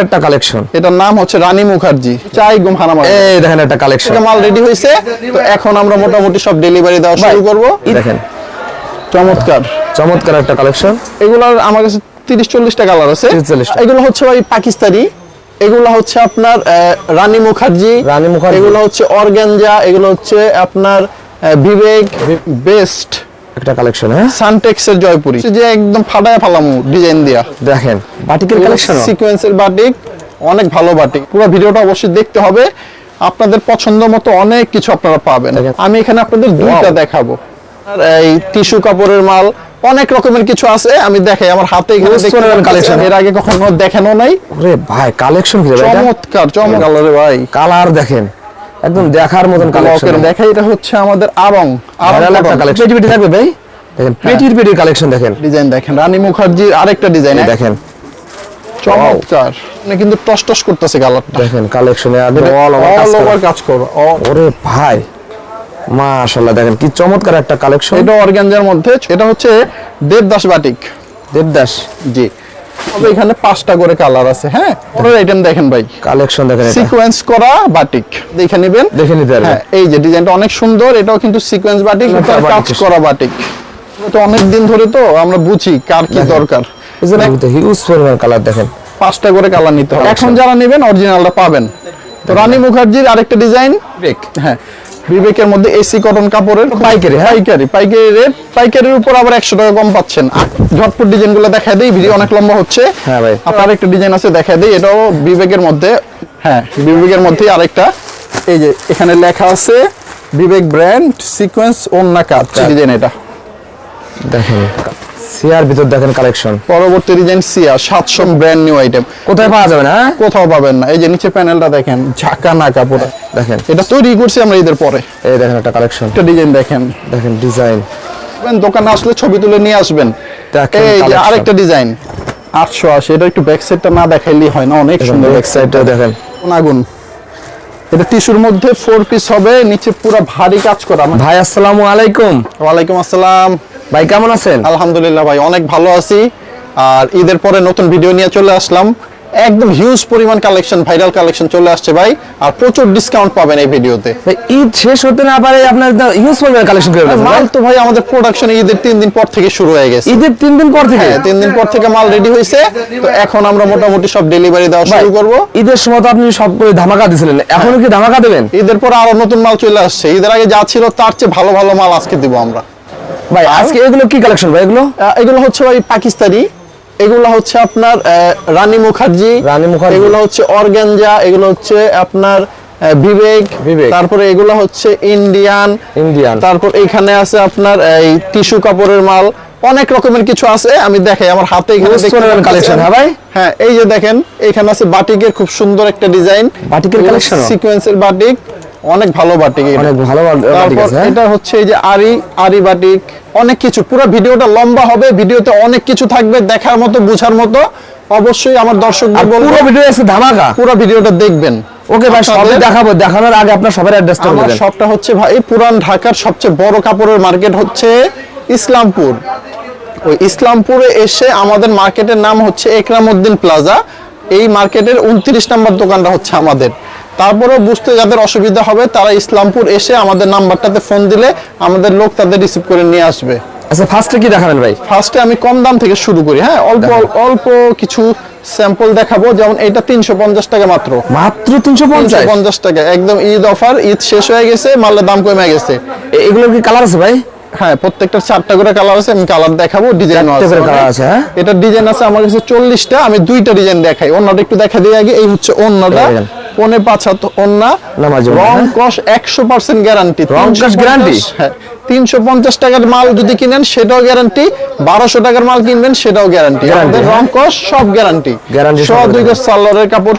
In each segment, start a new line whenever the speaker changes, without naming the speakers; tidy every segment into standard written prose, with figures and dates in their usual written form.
একটা কালেকশন,
এটার নাম হচ্ছে রানী মুখার্জি চাই গুম হানামা।
এই দেখেন একটা কালেকশন,
মাল রেডি হয়েছে, তো এখন আমরা মোটামুটি সব ডেলিভারি দেওয়া শুরু করব।
দেখেন
চমৎকার
চমৎকার একটা কালেকশন।
এগুলোর আমার কাছে 30-40টা কালার আছে। এগুলো হচ্ছে ভাই পাকিস্তানি, এগুলো হচ্ছে আপনার রানী মুখার্জি, এগুলো হচ্ছে অর্গানজা, এগুলো হচ্ছে আপনার বিবেক বেস্ট
একটা কালেকশন। হ্যাঁ,
সানটেক্সের জয়পুরি, যে একদম ফাটায় ফালামু ডিজাইন দিয়া।
দেখেন বাটিকের কালেকশন,
সিকোয়েন্সের বাটিক, অনেক ভালো বাটিক। পুরো ভিডিওটা অবশ্যই দেখতে হবে, আপনাদের পছন্দ মতো অনেক কিছু আপনারা পাবেন। আমি এখানে আপনাদের দুইটা দেখাবো। আর এই টিস্যু কাপড়ের মাল অনেক রকমের কিছু আছে, আমি দেখাই আমার হাতে এখানে কালেকশন, এর আগে কখনো দেখানো নাই।
ওরে ভাই কালেকশন কি ভাই,
চমৎকার চমৎকার ভাই,
কালার দেখেন একদম দেখার মতন কালেকশন।
দেখাই, এটা হচ্ছে আমাদের আরং
একটা কালেকশন। পেটি থাকবে ভাই, দেখেন পেটির কালেকশন, দেখেন
ডিজাইন দেখেন, রানী মুখার্জির আরেকটা ডিজাইন দেখেন, চমৎকার। মানে কিন্তু টস টস করতেছে কালারটা,
দেখেন কালেকশনে
অল ওভার কাজ করো।
ওরে ভাই মাশাআল্লাহ, দেখেন কি চমৎকার একটা কালেকশন।
এটা অর্গানজার মধ্যে, এটা হচ্ছে দেবদাস বাটিক।
দেবদাস,
জি। তবে এখানে 5টা করে কালার আছে। হ্যাঁ, পরের আইটেম দেখেন ভাই,
কালেকশন দেখেন,
সিকোয়েন্স করা বাটিক দেখে নেবেন,
দেখে নিতে পারবেন।
হ্যাঁ, এই যে ডিজাইনটা অনেক সুন্দর, এটাও কিন্তু সিকোয়েন্স বাটিক, কাজ করা বাটিক। তো অনেক দিন ধরে তো আমরা বুঝি কার কি দরকার,
হিউজ পরিমাণ কালার। দেখেন
5টা করে কালার নিতে হবে। এখন যারা নেবেন অরিজিনালটা পাবেন। তো রানী মুখার্জির আরেকটা ডিজাইন, হ্যাঁ, বিবেকের মধ্যে এসি কটন কাপড়ের পাইকারি, পাইকারি রেট, পাইকারির উপর আবার 100 টাকা কম পাচ্ছেন। ঝটপট ডিজাইনগুলো দেখায় দেই, ভিডিও অনেক লম্বা হচ্ছে।
হ্যাঁ ভাই,
আপনার একটা ডিজাইন আছে দেখায় দেই, এটাও বিবেকের মধ্যে। হ্যাঁ, বিবেকের মধ্যে আরেকটা, এই যে এখানে লেখা আছে বিবেক ব্র্যান্ড সিকোয়েন্স ওন্না কাট ডিজাইন, এটা
দেখেন সিয়ার ভিতর দেখেন কালেকশন।
পরবর্তী ডিজাইন সিয়া 700 ব্র্যান্ড নিউ আইটেম,
কোথায় পাওয়া যাবে না,
কোথাও পাবেন না। এই যে নিচে প্যানেলটা দেখেন, ঝাঁকা নাকা পুরো,
দেখেন
এটা তৈরি করছি আমরা ঈদের পরে।
এই দেখেন একটা কালেকশন,
একটা ডিজাইন দেখেন,
দেখেন ডিজাইন।
দোকানে আসলে ছবি তুলে নিয়ে আসবেন। এই যে আরেকটা ডিজাইন 880, এটা একটু ব্যাক সাইডটা না দেখাইলেই হয় না, অনেক সুন্দর
ব্যাক সাইডটা দেখেন,
আগুন। এটা টিস্যুর মধ্যে 4 পিস হবে, নিচে পুরো ভারী কাজ করা।
ভাই আসসালামু আলাইকুম।
ওয়ালাইকুম আসসালাম
ভাই, কেমন আছেন?
আলহামদুলিল্লাহ ভাই, অনেক ভালো আছি। আর ঈদের পরে নতুন ভিডিও নিয়ে চলে আসলাম, একদম হিউজ পরিমাণ কালেকশন, ভাইরাল কালেকশন চলে আসছে ভাই, আর প্রচুর ডিসকাউন্ট পাবেন এই ভিডিওতে।
ঈদ শেষ হতে না পারে আপনার হিউজ পরিমাণ কালেকশন করে ফেলেছেন।
মাল তো ভাই আমাদের প্রোডাকশন ঈদের 3 দিন পর থেকে শুরু হয়ে গেছে।
ঈদের 3 দিন পর থেকে?
হ্যাঁ, 3 দিন পর থেকে মাল রেডি হয়েছে, তো এখন আমরা মোটামুটি সব ডেলিভারি দেওয়া শুরু করব।
ঈদের সময় তো আপনি সব করে ধামাকা দিয়েছিলেন, এখনো কি ধামাকা দেবেন?
ঈদের পর আরো নতুন মাল চলে আসছে, ঈদের আগে যা ছিল তার চেয়ে ভালো ভালো মাল আজকে দিব আমরা
ভাই। আজকে এগুলো কি কালেকশন ভাই?
এগুলো হচ্ছে ভাই পাকিস্তানি, এগুলো হচ্ছে আপনার রানী মুখার্জি, এগুলো হচ্ছে অর্গানজা, এগুলো হচ্ছে আপনার বিবেক, তারপরে এগুলো হচ্ছে ইন্ডিয়ান, তারপর এখানে আছে আপনার এই টিস্যু কাপড়ের মাল, অনেক রকমের কিছু আছে। আমি দেখাই আমার হাতে এখানে
কালেকশন। হ্যাঁ ভাই,
হ্যাঁ, এই যে দেখেন এখানে আছে বাটিকের খুব সুন্দর একটা ডিজাইন,
বাটিকের কালেকশন,
সিকোয়েন্সের বাটিক, অনেক ভালো বাটিক,
অনেক ভালো বাটিক আছে।
এটা হচ্ছে এই যে আরি বাটিক, অনেক কিছু। পুরো ভিডিওটা লম্বা হবে, ভিডিওতে অনেক কিছু থাকবে দেখার মতো, বোঝার মতো। অবশ্যই আমার দর্শকদের বলবো
পুরো ভিডিও আছে ধামাকা,
পুরো ভিডিওটা দেখবেন।
ওকে ভাই, সবই দেখাবো। দেখানোর আগে আপনার সবার অ্যাড্রেসটা বলে দেন।
আমার শপটা হচ্ছে ভাই পুরান ঢাকার সবচেয়ে বড় কাপড়ের মার্কেট হচ্ছে ইসলামপুর। ওই ইসলামপুরে এসে আমাদের মার্কেটের নাম হচ্ছে একরামউদ্দিন প্লাজা। এই মার্কেটের 29 নম্বর দোকানটা হচ্ছে আমাদের। তারপরেও বুঝতে যাদের অসুবিধা হবে তারা ইসলামপুর এসে আমাদের নাম্বারটাতে ফোন দিলে আমাদের লোক তাদের রিসিভ করে নিয়ে আসবে।
আচ্ছা, ফার্স্টে কি দেখাবেন ভাই?
ফার্স্টে আমি কম দাম থেকে শুরু করি। হ্যাঁ, অল্প কিছু স্যাম্পল দেখাবো। যেমন এটা 350 টাকা মাত্র 350 টাকা, একদম ঈদ অফার। ঈদ শেষ হয়ে গেছে, মালের দাম কমে গেছে।
এগুলোর কি কালার আছে ভাই?
হ্যাঁ, প্রত্যেকটা 4টা করে কালার আছে, আমি কালার দেখাবো, ডিজাইন আছে। এটা ডিজাইন আছে আমার কাছে 40টা, আমি 2টা ডিজাইন দেখাই। ওন্নাটা একটু দেখা দিই আগে। এই হচ্ছে ওন্নাটা, 5.5 হাত ওন্না, রং কস 100% গ্যারান্টি। হ্যাঁ, 350 টাকার মাল যদি কিনেন সেটাও গ্যারান্টি, 1200 টাকার মাল কিনবেন সেটাও গ্যারান্টি। আমাদের রং কস সব গ্যারান্টি। 2 গজ সালোয়ারের কাপড়।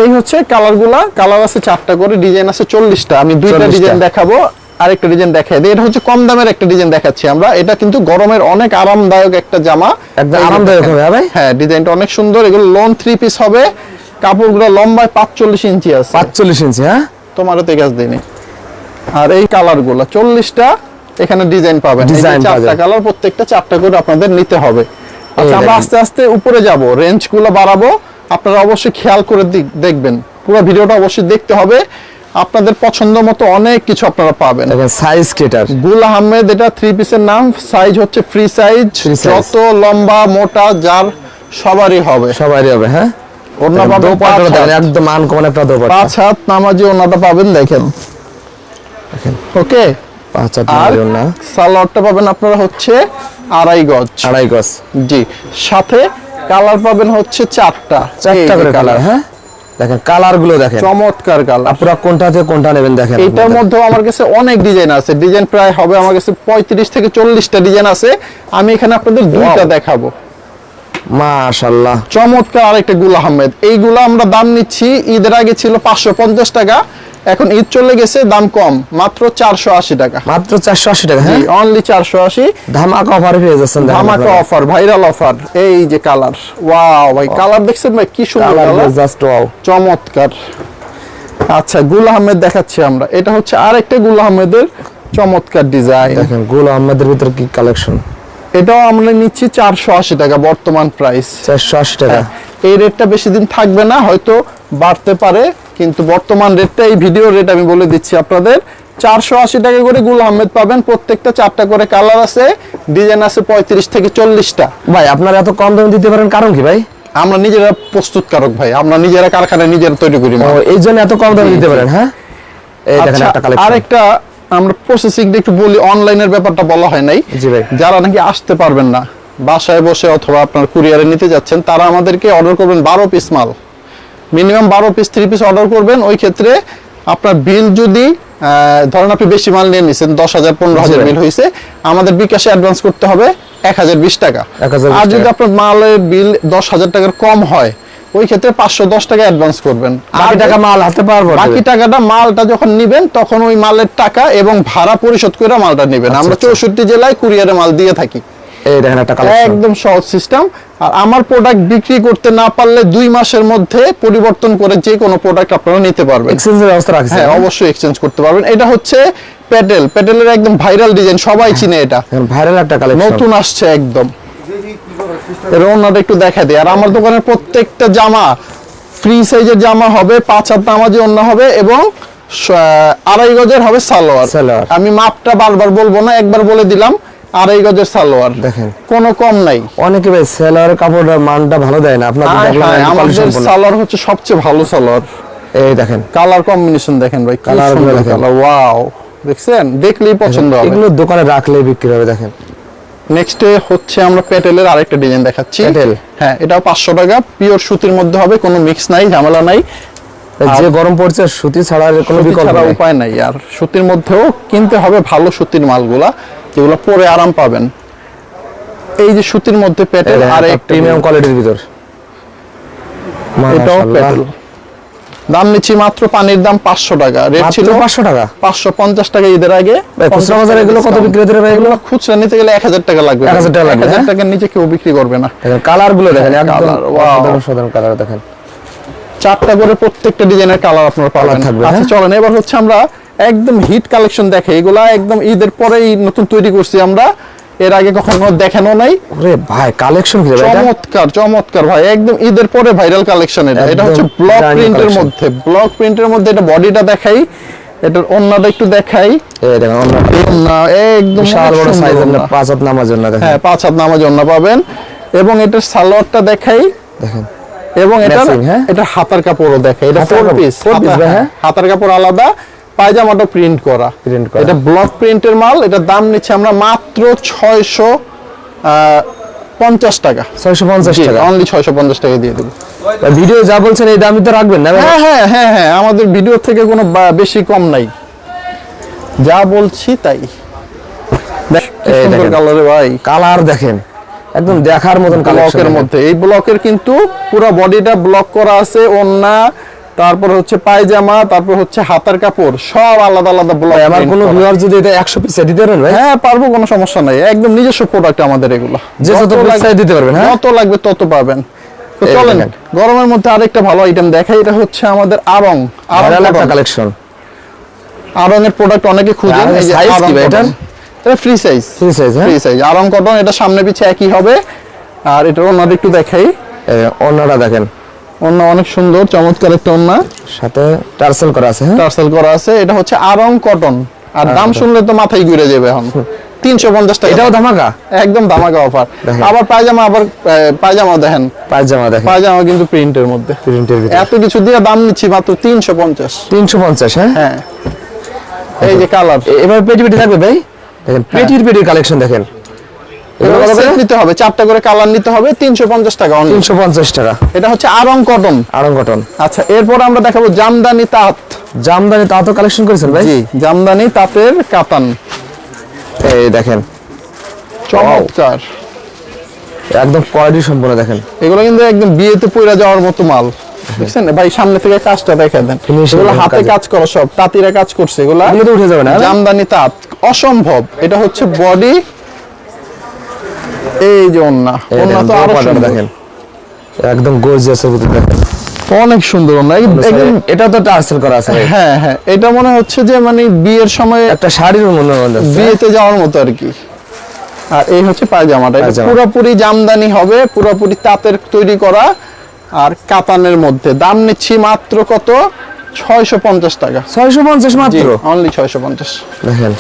এই হচ্ছে কালারগুলা, কালার আছে 4টা করে, ডিজাইন আছে 40টা। আমি 2টা ডিজাইন দেখাবো, আরেকটা ডিজাইন দেখাই দিই। এটা হচ্ছে কম দামের একটা ডিজাইন দেখাচ্ছি আমরা। এটা কিন্তু গরমের অনেক আরামদায়ক একটা জামা,
একদম আরামদায়ক হবে ভাই।
হ্যাঁ, ডিজাইনটা অনেক সুন্দর। এগুলো লোন 3 পিস হবে, কাপড়গুলো লম্বায় 45 ইঞ্চি আছে।
45 ইঞ্চি? হ্যাঁ, তোমারও
তো গাছ দিইনি। আর এই কালারগুলো 40টা, এখানে ডিজাইন পাবেন। 4টা কালার, প্রত্যেকটা 4টা করে আপনাদের নিতে হবে। আচ্ছা, আমরা আস্তে আস্তে উপরে যাব, রেঞ্জগুলো বাড়াবো। আপনারা অবশ্যই খেয়াল করে দেখবেন, পুরো ভিডিওটা অবশ্যই দেখতে হবে। আপনাদের পছন্দ মতো অনেক কিছু আপনারা পাবেন।
দেখেন সাইজ কেটার
গুল আহমেদ, এটা 3 পিসের নাম। সাইজ হচ্ছে ফ্রি সাইজ, যত লম্বা মোটা যার সবারই হবে,
হ্যাঁ।
ওড়না পাবেন
দোপাট্টা দেখেন একদম আনকমন একটা দোপাট্টা,
5 হাত নামাজি ওড়নাটা পাবেন দেখেন। ওকে,
5 হাত
আর
নামাজি ওড়না।
সালোয়ারটা পাবেন আপনারা হচ্ছে 2.5 গজ।
2.5 গজ,
জি। সাথে কালার পাবেন হচ্ছে 4টা
করে কালার। হ্যাঁ, দেখেন কালার গুলো দেখেন,
চমৎকার কালার।
আপনারা কোনটা থেকে কোনটা নেবেন দেখেন।
এটার মধ্যে আমার কাছে অনেক ডিজাইন আছে, ডিজাইন প্রায় হবে আমার কাছে 35 থেকে 40টা ডিজাইন আছে। আমি এখানে আপনাদের দুইটা দেখাবো।
মাশাআল্লাহ,
চমৎকার আরেকটা গুল আহমেদ। এইগুলো আমরা দাম নিচ্ছি, ঈদের আগে ছিল 550 টাকা, এখন ঈদ চলে গেছে, দাম কম, মাত্র 480 টাকা।
মাত্র 480 টাকা। হ্যাঁ,
অনলি 480।
ধামাকা অফারে পেয়ে যাচ্ছেন,
ধামাকা অফার, ভাইরাল অফার। এই যে কালার, ওয়াও ভাই, কালার দেখছেন ভাই কি সুন্দর কালার,
জাস্ট ওয়াও,
চমৎকার। আচ্ছা, গুল আহমেদ দেখাচ্ছি আমরা। এটা হচ্ছে আরেকটা গুল আহমেদের চমৎকার ডিজাইন।
দেখেন গুল আহমেদের ভিতর কি কালেকশন।
এটাও আমরা নিচ্ছি 480 টাকা বর্তমান প্রাইস।
480 টাকা।
এই রেটটা বেশি দিন থাকবে না, হয়তো বাড়তে পারে, কিন্তু বর্তমান রেটটা, এই ভিডিও রেট আমি বলে দিচ্ছি আপনাদের, 480 টাকা করে গুল আহমেদ পাবেন। প্রত্যেকটা 4টা করে কালার আছে, ডিজাইন আছে 35 থেকে 40টা।
ভাই আপনারা এত কম দামে দিতে পারেন কারণ কি ভাই?
আমরা নিজেরা প্রস্তুতকারক ভাই, আমরা নিজেরা কারখানায় নিজেরা তৈরি করি।
এই জন্য এত কম দামে দিতে পারেন। হ্যাঁ, এই দেখেন একটা কালেকশন।
আরেকটা আমরা প্রসেসিংটা একটু বলি, অনলাইনের ব্যাপারটা বলা হয় নাই।
জি ভাই,
যারা নাকি আসতে পারবেন না, বাসায় বসে অথবা আপনার কুরিয়ারে নিতে যাচ্ছেন, তারা আমাদেরকে অর্ডার করবেন 12 পিস মাল, মিনিমাম 12 পিস 3 পিস অর্ডার করবেন। ওই ক্ষেত্রে আপনার বিল যদি ধরেন আপনি বেশি মাল নিয়ে নিছেন, 10,000 15,000 বিল হয়েছে, আমাদের বিকাশে অ্যাডভান্স করতে হবে 1020 টাকা। আর যদি আপনার মালের বিল 10,000 টাকার কম হয়, ওই ক্ষেত্রে 510 টাকা অ্যাডভান্স করবেন।
বাকি টাকা মাল হাতে পারবো,
বাকি টাকাটা মালটা যখন নিবেন তখন ওই মালের টাকা এবং ভাড়া পরিশোধ করে মালটা নেবেন। আমরা 64 জেলায় কুরিয়ারে মাল দিয়ে থাকি।
এই দেখেন একটা কালেকশন,
একদম সহজ সিস্টেম। আর আমার প্রোডাক্ট বিক্রি করতে না পারলে 2 মাসের মধ্যে পরিবর্তন করে যে কোনো প্রোডাক্ট আপনারা নিতে পারবেন।
এক্সচেঞ্জের ব্যবস্থা রাখছেন?
হ্যাঁ, অবশ্যই এক্সচেঞ্জ করতে পারবেন। এটা হচ্ছে প্যাটেলের একদম ভাইরাল ডিজাইন, সবাই চিনে। এটা
ভাইরাল একটা কালেকশন,
নতুন আসছে একদম। এর ওন্নাটা একটু দেখা দিই। আর আমার দোকানের প্রত্যেকটা জামা ফ্রি সাইজের জামা হবে, 5 হাত নামাজি ওন্না হবে এবং 2.5 গজের হবে সালোয়ার। আমি মাপটা বারবার বলবো না, একবার বলে দিলাম, 2.5 গজের সালোয়ার।
দেখেন
কোনো কম নাই।
অনেকে ভাই সালোয়ারের কাপড়ের মানটা ভালো দেয় না, আপনাদের দেখলাম
আমাদের সালোয়ার হচ্ছে সবচেয়ে ভালো সালোয়ার।
এই দেখেন
কালার কম্বিনেশন দেখেন ভাই,
কালার দেখেন,
ওয়াও, দেখছেন, দেখলেই পছন্দ হবে।
এগুলো দোকানে রাখলেই বিক্রি হবে। দেখেন
নেক্সট হচ্ছে আমরা প্যাটেলের আরেকটা ডিজাইন দেখাচ্ছি।
প্যাটেল,
হ্যাঁ, এটাও 500 টাকা, পিওর সুতির মধ্যে হবে, কোনো মিক্স নাই, ঝামেলা নাই।
যে গরম পড়ছে সুতি ছাড়া কোনো বিকল্প নাই,
উপায় নাই। আর সুতির মধ্যেও কিনতে হবে ভালো সুতির মালগুলা, যেগুলো পরে আরাম পাবেন। এই যে সুতির মধ্যে প্যাটেল, আর একটা
প্রিমিয়াম কোয়ালিটির ভিতর,
এটাও প্যাটেল। দাম নিচ্ছি মাত্র, পানির দাম 500 টাকা, রেট ছিল
500 টাকা,
550 টাকা ঈদের আগে।
খুচরা বাজারে এগুলো কত বিক্রি হতে পারে? এগুলো
খুচরা নিতে গেলে 1000 টাকা লাগবে।
1000 টাকা লাগবে,
1000 টাকার নিচে কেউ বিক্রি করবে না।
কালার গুলো দেখেন, একদম
সাধারণ
কালার। দেখেন
4টা করে প্রত্যেকটা ডিজাইনের কালার আপনারা পাবেন। আচ্ছা চলেন, এবার হচ্ছে আমরা একদম হিট কালেকশন দেখে। এগুলা একদম ঈদের পরেই নতুন তৈরি করছি আমরা, এর আগে কখনো দেখানো নাই।
ওরে ভাই কালেকশন কি ভাই,
চমৎকার চমৎকার ভাই, একদম ঈদের পরে ভাইরাল কালেকশন। এটা হচ্ছে ব্লক প্রিন্টের মধ্যে, ব্লক প্রিন্টের মধ্যে। এটা বডিটা দেখাই, এটার ওন্নাটা একটু দেখাই।
এই দেখেন ওন্না
একদম
বিশাল বড় সাইজ, আপনারা 5 হাত নামার জন্য দেখেন।
হ্যাঁ, 5 হাত নামার জন্য পাবেন। এবং এটার সালোয়ারটা দেখাই,
দেখেন।
এবং এটা হাতার কাপড়ও দেখাই। এটা 4 পিস, হাতার কাপড় আলাদা, পায়জামাটা প্রিন্ট করা। এটা ব্লক প্রিন্টের মাল। এটা দাম নিচ্ছে আমরা মাত্র 650 টাকা।
650 টাকা,
অনলি 650 টাকা দিয়ে দেব।
ভিডিও যা বলছেন এই দামই তো রাখবেন না?
হ্যাঁ হ্যাঁ হ্যাঁ হ্যাঁ, আমাদের ভিডিও থেকে কোনো বেশি কম নাই, যা বলছি তাই। কালারে ভাই,
কালার দেখেন একদম দেখার মতন
ব্লকের মধ্যে। এই ব্লকের কিন্তু পুরো বডিটা ব্লক করা আছে, ওন্না, তারপর হচ্ছে পায়জামা, তারপর হচ্ছে হাতার কাপড়, সব আলাদা আলাদা ব্লক।
আমার কোনো ভিউয়ার যদি এটা 100 পিস দিতে পারেন ভাই?
হ্যাঁ পারবো, কোনো সমস্যা নাই, একদম নিজস্ব প্রোডাক্ট আমাদের এগুলো।
যে যত পিস দিতে পারবেন, হ্যাঁ
যত লাগবে তত পাবেন। তো চলেন গরমের মধ্যে আরেকটা ভালো আইটেম দেখাই। এটা হচ্ছে আমাদের আরং
কালেকশন।
আরং এর প্রোডাক্ট অনেকে খুঁজেন। এই যে আরং, এটা free size, free size Aarong cotton. এটা সামনে পিছে একই হবে। আর এটা ওন্নাটা একটু দেখাই,
ওন্নাটা দেখেন
ওন্না অনেক সুন্দর, চমৎকার একটা ওন্না,
সাথে টার্সেল করা আছে। হ্যাঁ,
টার্সেল করা আছে। এটা হচ্ছে আরং কটন, আর দাম শুনলে তো মাথায় ঘুরে যাবে এখন। 350 টাকা।
এটাও ধামাকা,
একদম ধামাকা অফার। আবার পায়জামা দেখেন, পায়জামা কিন্তু প্রিন্টের মধ্যে,
প্রিন্টের ভিতরে
এত কিছু দিয়ে দাম নিচ্ছি মাত্র 350।
350। হ্যাঁ
হ্যাঁ, এই যে কালার।
এবার পেটি থাকবে ভাই, দেখেন পেটির কালেকশন দেখেন।
এগুলো সেট নিতে হবে, 4টা করে কালার নিতে হবে, 350 টাকা অনলি।
350 টাকা।
এটা হচ্ছে আরং কটন।
আরং কটন।
আচ্ছা, এরপর আমরা দেখাবো জামদানি তাঁত।
জামদানি তাঁতও কালেকশন করেছেন ভাই?
জি, জামদানি তাঁতের কাতান।
এই দেখেন,
চমৎকার,
একদম কোয়ালিটি সম্পূর্ণ। দেখেন
এগুলো কিন্তু একদম বিয়েতে পইরা যাওয়ার মতো মাল। দেখছেন ভাই, সামনে থেকে কাজটা দেখা দেন, এগুলো হাতে কাজ করা, সব তাঁতিরা কাজ করছে। এগুলো
তো উঠে যাবে না।
জামদানি তাঁত অসম্ভব। এটা হচ্ছে বডি, এই যে ওন্না তো আরো সুন্দর।
দেখেন একদম গর্জিয়াস এর ভিতরে, দেখেন
অনেক সুন্দর ওন্না।
এটা তো টার্সেল করা আছে।
হ্যাঁ হ্যাঁ, এটা মনে হচ্ছে যে মানে বিয়ের সময়
একটা শাড়ির মনে হচ্ছে,
বিয়েতে যাওয়ার মতো আর কি। আর এই হচ্ছে পায়জামাটা, এটা পুরোপুরি জামদানি হবে, পুরোপুরি তাঁতের তৈরি করা আর কাতানের মধ্যে। দাম নিচ্ছি মাত্র কত? 650 টাকা।
650 মাত্র,
অনলি 650।
দেখেন।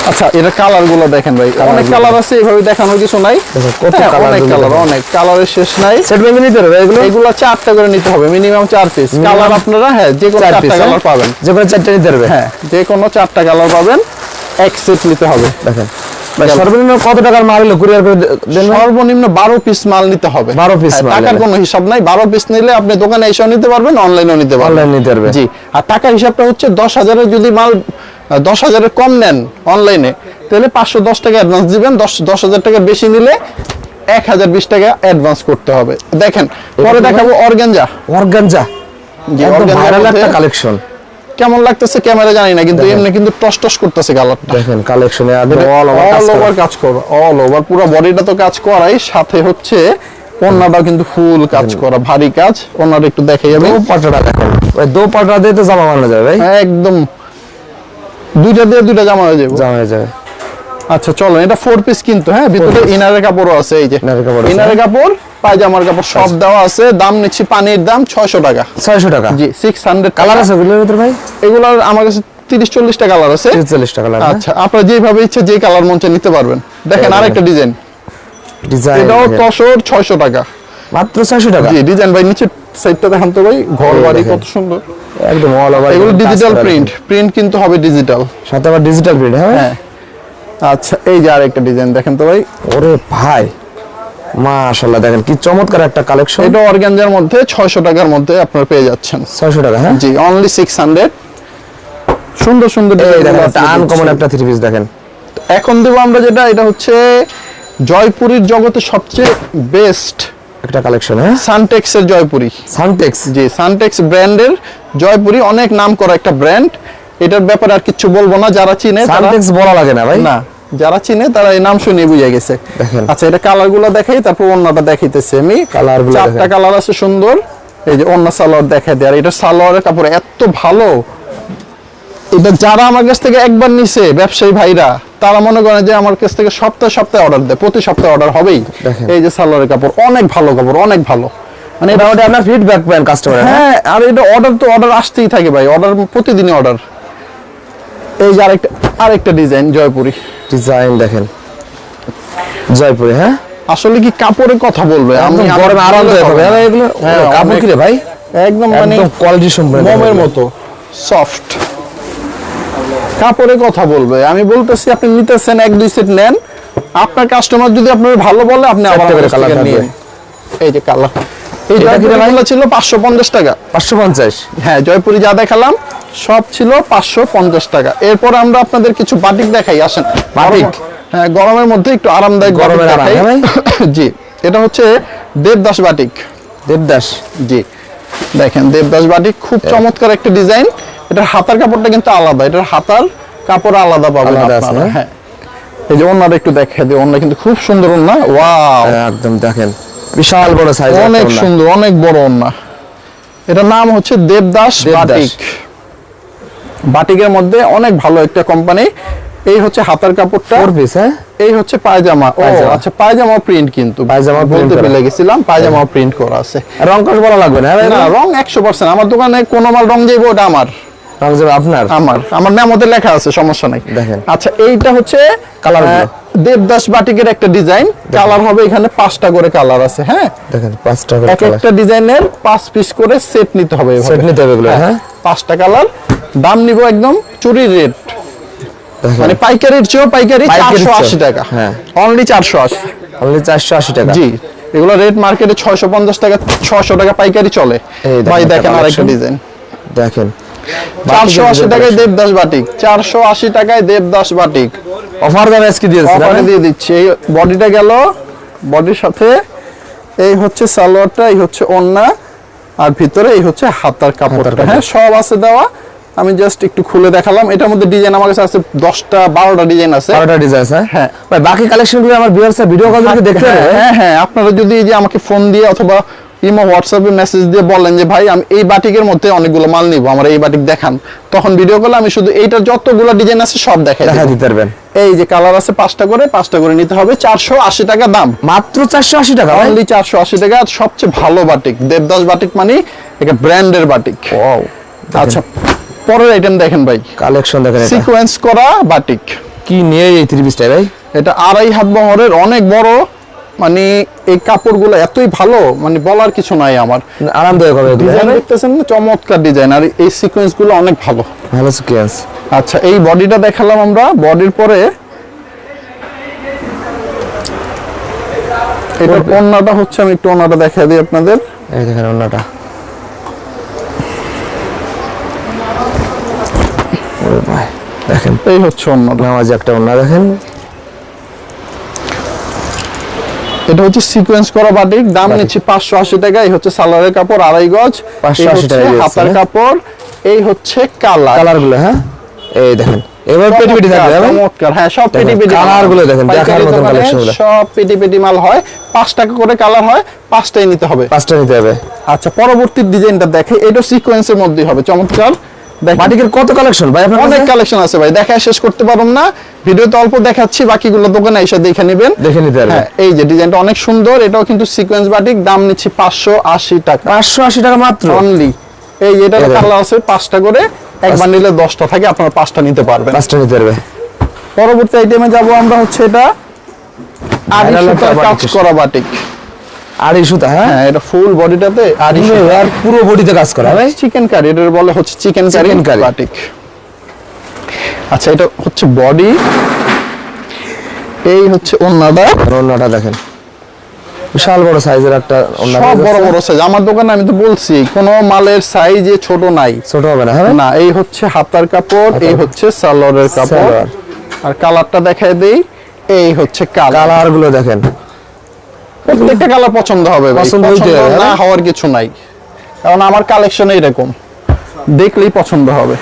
আচ্ছা, এটা কালার গুলো দেখেন ভাই, অনেক কালার আছে, এইভাবে দেখানোর কিছু নাই।
কত কালার,
অনেক কালার, অনেক কালারের শেষ নাই।
সেট ভাবে নিতে হবে
এগুলো 4টা করে নিতে হবে, মিনিমাম 4 পিস কালার। আপনারা হ্যাঁ যে কোনো 4টা কালার পাবেন,
যে কোনো 4টা নিতে হবে।
হ্যাঁ, যে কোনো 4টা কালার পাবেন, এক সেট নিতে হবে।
দেখেন ভাই, সর্বনিম্ন কত টাকার মাল হলো কুরিয়ার করে দেন?
সর্বনিম্ন 12 পিস মাল নিতে হবে।
12 পিস মাল,
টাকার কোনো হিসাব নাই। 12 পিস নিলে আপনি দোকানে এসেও নিতে পারবেন, অনলাইনেও নিতে পারবেন।
অনলাইন নিতে পারবে।
জি, আর টাকার হিসাবটা হচ্ছে 10,000 এর যদি মাল 10,000 এর কম নেন অনলাইনে, তাহলে 510 টাকা অ্যাডভান্স দিবেন। 10,000 টাকা বেশি নিলে 1020 টাকা অ্যাডভান্স করতে হবে। দেখেন, পরে দেখাবো অর্গানজা।
অর্গানজা,
জি,
একদম ভাইরাল একটা কালেকশন।
কেমন লাগতেছে ক্যামেরা জানি না, কিন্তু এমনি কিন্তু টস টস করতেছে কালারটা।
দেখেন কালেকশনে
অল ওভার কাজ করবে, অল ওভার পুরো বডিটা তো কাজ করাই, সাথে হচ্ছে ওন্নাটাও কিন্তু ফুল কাজ করা, ভারী কাজ। ওন্নাটা একটু দেখাই যাবে,
দোপাট্টাটা দেখেন ভাই, দোপাট্টা দিয়ে তো জামা বানানো যাবে ভাই,
একদম দুইটা দিয়ে দুইটা জামা হয়ে যাবে,
জামা হয়ে যাবে।
আচ্ছা চলো, এটা 4 পিস কিন্তু, হ্যাঁ, ভিতরে ইনারের কাপড়ও আছে। এই যে ইনারের কাপড়, পায়জামার কাপড় সব দেওয়া আছে। দাম নিচ্ছি পানির দাম 600 টাকা।
600 টাকা।
জি, 600
কালার আছে এগুলোর ভিতরে ভাই?
এগুলোর আমার কাছে 30-40 টা কালার আছে।
40 টাকা কালার।
আচ্ছা, আপনারা যেভাবে ইচ্ছে যে কালার মন চায় নিতে পারবেন। দেখেন আরেকটা ডিজাইন, এটাও তসর 600 টাকা
মাত্র। 600 টাকা।
জি, ডিজাইন ভাই নিচে সাইডটা দেখান তো ভাই, ঘর বাড়ি কত সুন্দর,
একদম অল ওভার।
এগুলো ডিজিটাল প্রিন্ট কিন্তু হবে ডিজিটাল,
সাথে আবার ডিজিটাল প্রিন্ট। হ্যাঁ।
আচ্ছা, এই যে আরেকটা ডিজাইন দেখেন তো ভাই।
ওরে ভাই মাশাআল্লাহ, দেখেন কি চমৎকার একটা কালেকশন।
এটা অর্গানজার মধ্যে 600 টাকার মধ্যে আপনারা পেয়ে যাচ্ছেন।
600 টাকা। হ্যাঁ,
জি, অনলি 600। সুন্দর সুন্দর
দেখেন একটা আনকমন একটা থ্রি পিস দেখেন।
এখন দেব আমরা যেটা, এটা হচ্ছে জয়পুরীর জগতে সবচেয়ে বেস্ট
একটা কালেকশন। হ্যাঁ,
সানটেক্স এর জয়পুরি।
সানটেক্স,
জি, সানটেক্স ব্র্যান্ডের জয়পুরি, অনেক নাম করা একটা ব্র্যান্ড। এটার ব্যাপারে আর কিছু বলবো না, যারা চিনে
সানটেক্স বলা লাগে না ভাই,
না, যারা চিনে তারা এই নাম শুনে বুঝে গেছে।
দেখেন।
আচ্ছা, এটা কালার গুলো দেখাই, তারপর অন্যটা দেখাইতেছি আমি।
কালারগুলো
4টা কালার আছে সুন্দর। এই যে অন্য সালোয়ার দেখাই দেয়, আর এটা সালোয়ারের কাপড় এত ভালো। এটা যারা আমার কাছ থেকে একবার নিছে ব্যবসায়ী ভাইরা, তারা মনে করেন যে আমার কাছ থেকে সপ্তাহে সপ্তাহে অর্ডার দেয়, প্রতি সপ্তাহে অর্ডার হবেই। এই যে সালোয়ারের কাপড় অনেক ভালো, কাপড় অনেক ভালো, মানে এটা
আপনার ফিডব্যাক পান কাস্টমার।
হ্যাঁ, আর এটা অর্ডার আসতেই থাকে ভাই, অর্ডার প্রতিদিনই অর্ডার। এই যে আরেকটা ডিজাইন জয়পুরি
ডিজাইন দেখেন, জয়পুরি। হ্যাঁ,
আসলে কি কাপড়ের কথা বলবে, আমি
গরমে আরাম হবে এগুলো। কাপড় কি রে ভাই,
একদম মানে
কোয়ালিটি সম্পূর্ণ
মোমের মতো সফট। কাপড়ের কথা বলবে, আমি বলতেছি আপনি নিতেছেন 1-2 সেট নেন, আপনার কাস্টমার যদি আপনার ভালো বলে আপনি আবার কালার নিন। এই যে কালার, এই জয়পুরিগুলো ছিল 550 টাকা।
550।
হ্যাঁ, জয়পুরি যা দেখালাম সব ছিল 550 টাকা। এরপর আমরা আপনাদের কিছু বাটিক দেখাই, আসেন।
বাটিক,
হ্যাঁ, গরমের মধ্যে একটু আরামদায়ক
গরমের
দেখাই। জি, এটা হচ্ছে দেবদাস বাটিক।
দেবদাস,
জি, দেখেন দেবদাস বাটিক খুব চমৎকার একটা ডিজাইন। এটার হাতার কাপড়টা কিন্তু আলাদা, এটার হাতার কাপড় আলাদা পাবেন আপনারা। হ্যাঁ, এই যে ওন্নাটা একটু দেখাই দিই, ওন্না কিন্তু খুব সুন্দর ওন্না। ওয়াও,
একদম দেখেন বিশাল বড় সাইজ,
অনেক সুন্দর, অনেক বড় ওন্না। এটার নাম হচ্ছে দেবদাস বাটিক। বাটিকের মধ্যে অনেক ভালো একটা কোম্পানি। এই হচ্ছে হাতার কাপড়টা,
4 পিস হ্যাঁ।
এই হচ্ছে পায়জামা। ও আচ্ছা, পায়জামা প্রিন্ট, কিন্তু
পায়জামা
বলতে
print করা।
ভুলে গেছিলাম, পায়জামা প্রিন্ট করা আছে।
রং কস বলা লাগবে না ভাই?
না, রং 100%। আমার দোকানে কোন মাল রং যাইবো ওটা আমার
রং যাবে আপনার?
আমার নামতে লেখা আছে, সমস্যা নাই।
দেখেন।
আচ্ছা, এইটা হচ্ছে
কালারগুলো।
দেবদাস বাটিকের একটা ডিজাইন, কালার হবে এখানে 5টা করে কালার আছে। হ্যাঁ,
দেখেন 5টা করে
এক একটা ডিজাইনের 5 পিস করে সেট নিতে হবে এভাবে।
সেট নিতে হবে এগুলো হ্যাঁ।
5টা কালার, দাম নিব একদম চুরি রেট,
দেখেন
মানে পাইকারির চেয়েও পাইকারি,
পাইকারির
480
চেয়েও।
টাকা।
হ্যাঁ।
অনলি 480।
অনলি 480 টাকা।
জি, এগুলো রেট মার্কেটে 650 টাকা, 600 টাকা পাইকারি চলে।
এই দেখেন
ভাই
একটা
দেখেন আরেকটা
collection।
ডিজাইন,
দেখেন
480 টাকায় দেবদাস বাটিক, 480 টাকায় দেবদাস বাটিক
অফার দামে আজকে দিয়েছেন
অফারে দিয়ে দিচ্ছি। এই বডিটা গেল, বডির সাথে এই হচ্ছে সালোয়ারটা, এই হচ্ছে ওড়না, আর ভিতরে এই হচ্ছে হাতার কাপড়টা।
কাপড়।
হ্যাঁ, সব আছে দেওয়া। আমি জাস্ট একটু খুলে দেখালাম। এটার মধ্যে ডিজাইন আমার কাছে আছে 10টা 12টা ডিজাইন আছে।
12টা ডিজাইন হ্যাঁ।
হ্যাঁ।
ভাই বাকি কালেকশনগুলো আমার ভিউয়ার্সরা ভিডিও কল করে দেখতে পারে?
হ্যাঁ হ্যাঁ, আপনারা যদি এই যে আমাকে ফোন দিয়ে অথবা ইমো হোয়াটসঅ্যাপে মেসেজ দিয়ে বলেন যে ভাই আমি এই বাটিকের মধ্যে অনেকগুলো মাল নিব, আমার এই বাটিক দেখান, তখন ভিডিও কলে আমি শুধু এইটার যতগুলো ডিজাইন আছে সব দেখাই
দেখা
দেব।
দিতে পারবেন।
এই যে কালার আছে 5টা করে নিতে হবে, 480 টাকা দাম।
মাত্র 480 টাকা ভাই।
অনলি 480 টাকা। আর সবচেয়ে ভালো বাটিক, দেবদাস বাটিক মানে একটা ব্র্যান্ডের বাটিক।
ওয়াও।
আচ্ছা, পরের আইটেম দেখেন ভাই,
কালেকশন দেখেন এটা।
সিকোয়েন্স করা বাটিক।
কি নিয়ে এই 3 পিসটা ভাই?
এটা 2.5 হাত বহরের, অনেক বড়, মানে এই কাপড়গুলো এতই ভালো, মানে বলার কিছু নাই আমার।
আরামদায়ক হবে এগুলো।
ডিজাইন দেখতেছেন না, চমৎকার ডিজাইন, আর এই সিকোয়েন্স গুলো অনেক ভালো।
ভালো সিকোয়েন্স।
আচ্ছা, এই বডিটা দেখালাম আমরা। বডির পরে এটা ওন্নাটা হচ্ছে, আমি একটু ওন্নাটা দেখাই দিই আপনাদের।
এই দেখেন ওন্নাটা। ওরে ভাই দেখেন
এই হচ্ছে ওন্নাটা।
নামাজি একটা ওন্না দেখেন।
এটা হচ্ছে সিকোয়েন্স করা বাটিক, দাম নিচ্ছি 580 টাকা। এই হচ্ছে সালোয়ারের কাপড় 2.5 গজ,
580 টাকা দিয়েছে,
হাতার
হ্যাঁ।
কাপড়, এই হচ্ছে কালার।
কালারগুলো হ্যাঁ। এই দেখেন এবার পেটি পেটি থাকবে ভাই।
চমৎকার। হ্যাঁ, সব পেটি
দেখেন,
পেটি
কালারগুলো দেখেন, দেখার মতো কালেকশনগুলো।
সব পেটি পেটি মাল হয়। 5 টাকা করে কালার হয়, 5টাই নিতে হবে।
5টা নিতে হবে।
আচ্ছা, পরবর্তী ডিজাইনটা দেখে, এটা সিকোয়েন্সের মধ্যেই হবে, চমৎকার। দেখেন
বাটিকের কত কালেকশন ভাই আপনার
অনেক
কাছে?
কালেকশন আছে ভাই, দেখায় শেষ করতে পারবো না। ভিডিওতে অল্প দেখাচ্ছি, বাকিগুলো দোকানে এসে দেখে নেবেন।
দেখে নিতে পারবেন।
হ্যাঁ, এই যে ডিজাইনটা অনেক সুন্দর, এটাও কিন্তু সিকোয়েন্স বাটিক, দাম নিচ্ছি 580 টাকা
580 টাকা মাত্র।
অনলি। এই এটা
এই দেখেন।
কালার আছে 5টা করে, একবার নিলে 10টা থাকে, আপনারা 5টা নিতে পারবেন।
5টা নিতে পারবে।
পরবর্তী আইটেমে যাব আমরা, হচ্ছে এটা আড়ি
ভাইরাল
সুতার
একটা
কাজ
বাটিক।
করা বাটিক।
আর এই সুতা হ্যাঁ।
হ্যাঁ, এটা ফুল বডিটাতে আড়ি সুতা।
আর পুরো বডিতে কাজ করা ভাই।
চিকেন কারি, এটার বলে হচ্ছে chicken curry
Chicken curry।
Batik. আচ্ছা, এটা হচ্ছে বডি, এই হচ্ছে ওন্নাটা।
ওন্নাটা দেখেন বিশাল বড় সাইজের একটা ওন্না।
সব বড় বড় সাইজ। আমার দোকানে আমি তো বলছি কোনো মালের সাইজে ছোট নাই।
ছোট হবে না হ্যাঁ।
না, এই হচ্ছে হাতার কাপড়, এই হচ্ছে সালোয়ারের কাপড়।
সালোয়ার।
আর কালারটা দেখায় দেই, এই হচ্ছে কালার।
কালার গুলো দেখেন,
প্রত্যেকটা কালার পছন্দ হবে ভাই,
পছন্দ
পছন্দ
হইতে হবে,
না
হ্যাঁ?
হওয়ার কিছু নাই, কারণ আমার কালেকশন এরকম, দেখলেই পছন্দ হবে।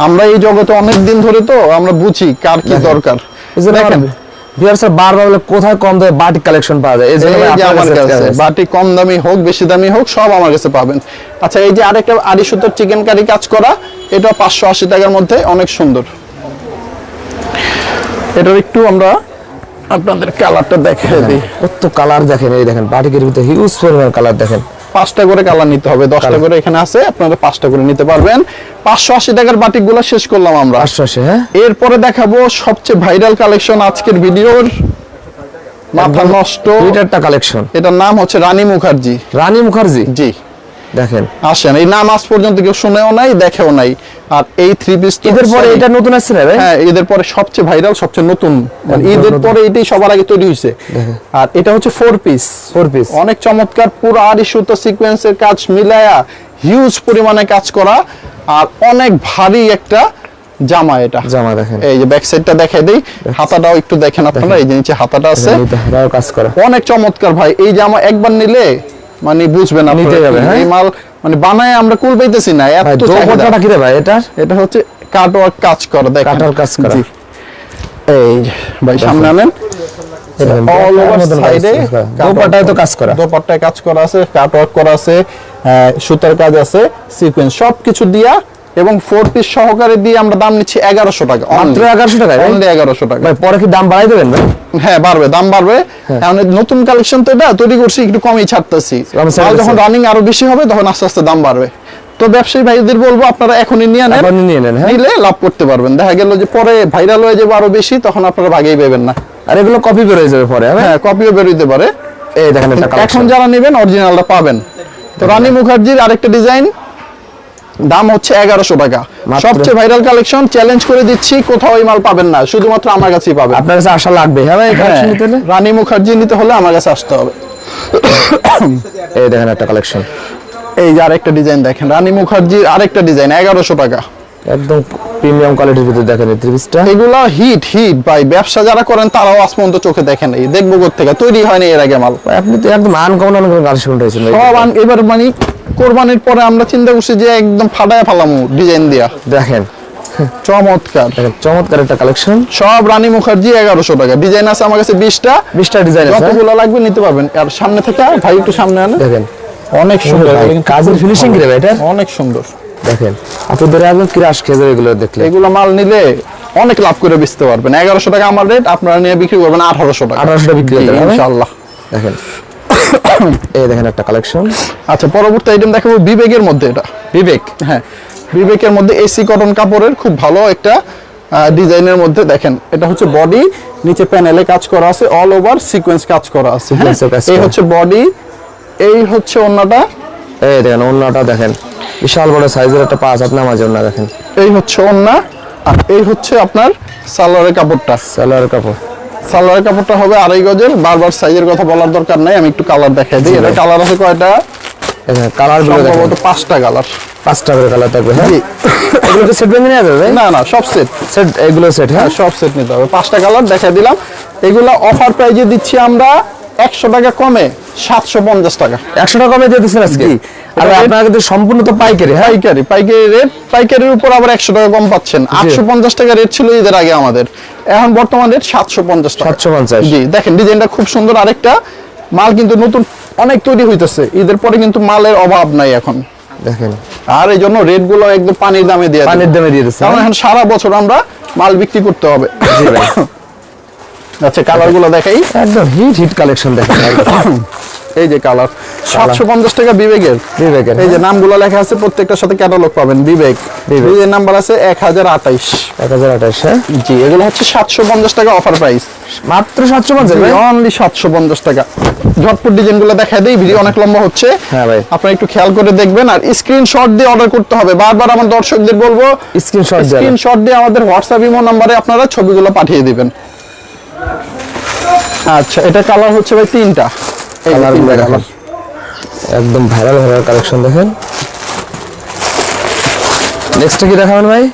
আমরা এই জগতে অনেক দিন ধরে, তো আমরা বুঝি কার কি দরকার। দেখেন
ভিউয়ার্সরা বারবার বলে কোথায় কম দামে বাটিক কালেকশন পাওয়া যায়, এই জন্য
এই যে
আপনার
আমার
কাছে
কাছে বাটি কম দামি হোক বেশি দামি হোক সব আমার কাছে পাবেন। আচ্ছা, এই যে আরেকটা আড়ি সুতোর চিকেন কারি কাজ করা, এটা 580 টাকার মধ্যে, অনেক সুন্দর। এটার একটু আমরা আপনাদের কালারটা দেখিয়ে দিই।
কত কালার দেখেন, এই দেখেন বাটিকের ভিতরে হিউজ পরিমাণ কালার দেখেন।
5টা করে কালার নিতে হবে, 10টা করে এখানে আছে, আপনারা 5টা করে নিতে পারবেন। 580 টাকার বাটিকগুলো শেষ করলাম আমরা।
580 হ্যাঁ।
এরপরে দেখাবো সবচেয়ে ভাইরাল কালেকশন আজকের ভিডিওর, মাথা নষ্ট।
একটা কালেকশন,
এটার নাম হচ্ছে রানী মুখার্জি।
রানী মুখার্জি
জি,
দেখেন।
আসেন, এই নাম আজ পর্যন্ত কেউ শুনেও নাই, দেখেও নাই। আর এই 3 পিস
ঈদের পরে এটা নতুন আসছে না ভাই?
হ্যাঁ, ঈদের পরে সবচেয়ে ভাইরাল, সবচেয়ে নতুন, মানে ঈদের পরে এটাই সবার আগে তৈরি হয়েছে। আর এটা হচ্ছে 4 পিস।
4 পিস
অনেক চমৎকার, পুরো আড়ি সুতো সিকোয়েন্সের কাজ মিলায়া হিউজ পরিমাণে কাজ করা, আর অনেক ভারী একটা জামা। এটা
জামা দেখেন,
এই যে ব্যাক সাইডটা দেখাই দেই, হাতাটাও একটু দেখেন আপনারা, এই যে নিচে হাতাটা আছে,
এটাও কাজ করা
অনেক চমৎকার ভাই। এই জামা একবার নিলে মানে বুঝবেন আপনারা,
নিতে যাবে, হ্যাঁ?
এই মাল মানে বানায় আমরা কুল পাইতেছি না,
ভাই।
এত চাহিদা।
দোপাট্টাটা কি রে ভাই এটা?
এটা হচ্ছে কাটওয়ার্ক কাজ করা, দেখেন
কাটওয়ার্ক কাজ করা।
জি। এই যে ভাই সামনে আনেন, অল ওভার সাইডে
দোপাট্টায় তো কাজ করা,
দোপাট্টায় কাজ করা আছে, কাটওয়ার্ক করা আছে, সুতার কাজ আছে, সিকোয়েন্স সবকিছু দিয়া এবং 4 পিস সহকারে দিয়ে আমরা দাম নিচ্ছি 1100 টাকা,
মাত্র 1100 টাকা,
অনলি 1100 টাকা।
ভাই পরে কি দাম বাড়াই দেবেন ভাই?
হ্যাঁ বাড়বে, দাম বাড়বে। এখন নতুন কালেকশন তো এটা তৈরি করছি, একটু কমই ছাড়তেছি, যখন রানিং আরো বেশি হবে তখন আস্তে আস্তে দাম বাড়বে। তো ব্যবসায়ী ভাইদের বলবো আপনারা এখনই নিয়ে নেন, নিলে লাভ করতে পারবেন। দেখা গেল যে পরে ভাইরাল হয়ে যাবে আরো বেশি, তখন আপনারা ভাগেই পাবেন না,
আর এগুলো কপি বের হয়ে যাবে পরে।
হ্যাঁ কপিও বের হইতে পারে।
এই দেখেন একটা
এখন
কালেকশন,
যারা নেবেন অরিজিনালটা পাবেন। তো রানী মুখার্জির আরেকটা ডিজাইন, দাম হচ্ছে 1100 টাকা, সবচেয়ে ভাইরাল কালেকশন। চ্যালেঞ্জ করে দিচ্ছি, কোথাও এই মাল পাবেন না, শুধুমাত্র আমার কাছেই পাবেন।
আপনার কাছে আসা লাগবে। হ্যাঁ ভাই, কালেকশন নিতে হলে
রানী মুখার্জি নিতে হলে আমার কাছে আসতে হবে।
এই দেখেন একটা কালেকশন,
এই যে আরেকটা ডিজাইন দেখেন, রানী মুখার্জির আরেকটা ডিজাইন 1100 টাকা,
একদম প্রিমিয়াম কোয়ালিটির ভিতরে দেখেন এই ত্রিপিসটা।
এগুলো হিট হিট ভাই, ব্যবসা যারা করেন তারাও আসমন্ত চোখে দেখেন, এই দেখবো কোথেকে, তৈরি হয়নি এর আগে মাল।
আপনি তো একদম আনকমন কালেকশন উঠাইছেন ভাই।
সব এবার মানে কোরবানির পরে আমরা চিন্তা করছি যে একদম ফাটায় ফালামু ডিজাইন দিয়া।
দেখেন
চমৎকার,
চমৎকার একটা কালেকশন,
সব রানী মুখার্জি 1100 টাকা। ডিজাইন আছে আমার কাছে 20টা
ডিজাইন আছে,
যতগুলো লাগবে নিতে পারবেন। আর সামনে থেকে ভাই একটু সামনে আনে,
দেখেন
অনেক সুন্দর
কাজের ফিনিশিং কি রে ভাই, এটা
অনেক সুন্দর।
দেখেন আপনি ধরে একদম ক্রাশ খেয়ে যাবে এগুলো দেখলে।
এগুলো মাল নিলে অনেক লাভ করে বেচতে পারবেন। 1100 টাকা আমার রেট, আপনারা নিয়ে বিক্রি করবেন 1800 টাকা।
1800 টাকা বিক্রি করতে হবে
ইনশাআল্লাহ।
দেখেন এই দেখেন একটা কালেকশন।
আচ্ছা পরবর্তী আইটেম দেখাবো বিবেকের মধ্যে। এটা
বিবেক,
হ্যাঁ বিবেকের মধ্যে এসি কটন কাপড়ের খুব ভালো একটা ডিজাইনের মধ্যে। দেখেন এটা হচ্ছে বডি, নিচে প্যানেলে কাজ করা আছে, অল ওভার সিকোয়েন্স কাজ করা আছে। এই হচ্ছে বডি, এই হচ্ছে ওন্নাটা।
এই দেখেন ওন্নাটা দেখেন, বিশাল বড় সাইজের একটা পাঁচ হাত নামাজ ওন্না দেখেন।
এই হচ্ছে ওন্না, আর এই হচ্ছে আপনার সালোয়ারের কাপড়টা।
সালোয়ারের কাপড়,
সালোয়ারের কাপড়টা হবে 2.5 গজের। বারবার সাইজের কথা বলার দরকার নাই, আমি একটু কালার দেখাই দিই। এটা কালার আছে কয়টা?
দেখেন কালার গুলো দেখেন,
সম্ভবত 5টা কালার,
5টা করে কালার থাকবে। হ্যাঁ এগুলো কি সেট ভেঙে নেওয়া যাবে?
না না সব সেট,
এগুলো সেট। হ্যাঁ
সব সেট নিতে হবে। 5টা কালার দেখাই দিলাম। এগুলো অফার প্রাইজে দিচ্ছি আমরা 100 টাকা কমে 750 টাকা।
100 টাকা কমে দিয়ে দিচ্ছেন আজকে। আর আপনারা কিন্তু সম্পূর্ণ তো পাইকারি। হ্যাঁ
পাইকারি রেট, পাইকারির উপর আবার 100 টাকা কম পাচ্ছেন। 850 টাকা রেট ছিল ঈদের আগে আমাদের, এখন বর্তমান রেট 750 টাকা।
750।
জি দেখেন ডিজাইনটা খুব সুন্দর। আরেকটা মাল কিন্তু নতুন অনেক তৈরি হইতেছে, ঈদের পরে কিন্তু মালের অভাব নাই এখন
দেখেন।
আর এই জন্য রেট গুলো একদম পানির দামে দিয়ে
দিচ্ছে,
কারণ এখন সারা বছর আমরা মাল বিক্রি করতে হবে।
জি ভাই।
আচ্ছা কালার গুলো দেখাই,
একদম হিট কালেকশন দেখেন।
এই যে কালার 750 টাকা বিবেকের। এই যে নামগুলো লেখা আছে, প্রত্যেকটার সাথে ক্যাটালগ পাবেন। বিবেক এর নাম্বার আছে 1028।
1028। হ্যাঁ
জি এগুলো হচ্ছে 750 টাকা অফার প্রাইস,
মাত্র 750 ভাই,
অনলি 750 টাকা। ঝটপট ডিজাইন গুলো দেখাই দেই, ভিডিও অনেক লম্বা হচ্ছে।
হ্যাঁ ভাই
আপনারা একটু খেয়াল করে দেখবেন, আর স্ক্রিনশট দিয়ে অর্ডার করতে হবে। বারবার আমার দর্শকদের বলবো স্ক্রিনশট দিয়ে আমাদের হোয়াটসঅ্যাপ ইমো নম্বরে আপনারা ছবিগুলো পাঠিয়ে দিবেন। আচ্ছা এটা কালার হচ্ছে ভাই 3টা।
একদম ভাইরাল কালেকশন দেখেন। নেক্সট কি দেখাবেন ভাই?